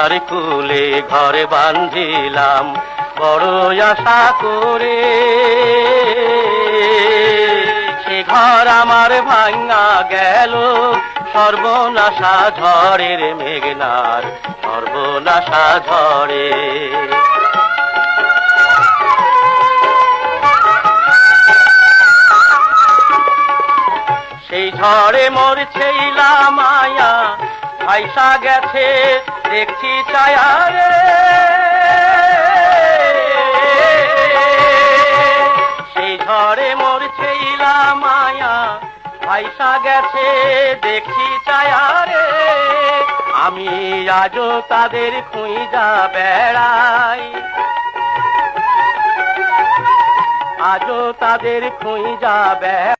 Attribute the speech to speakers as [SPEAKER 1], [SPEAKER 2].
[SPEAKER 1] যমুনার কূলে ঘরে বাঁধিলাম বড় আশা করে, সে ঘর আমার ভাঙা গেল সর্বনাশা ঝড়ের মেঘনার সর্বনাশা ঝড়ে। সেই ঝড়ে মরছে মায়া ভাইসা গেছে দেখছি ছায়া রে, সেই ঝড়ে মরছে মায়া ভাইসা গেছে দেখছি ছায়া রে। আমি আজও তাদের খুঁজা বেড়াই, আজও তাদের খুঁজা বেড়াই।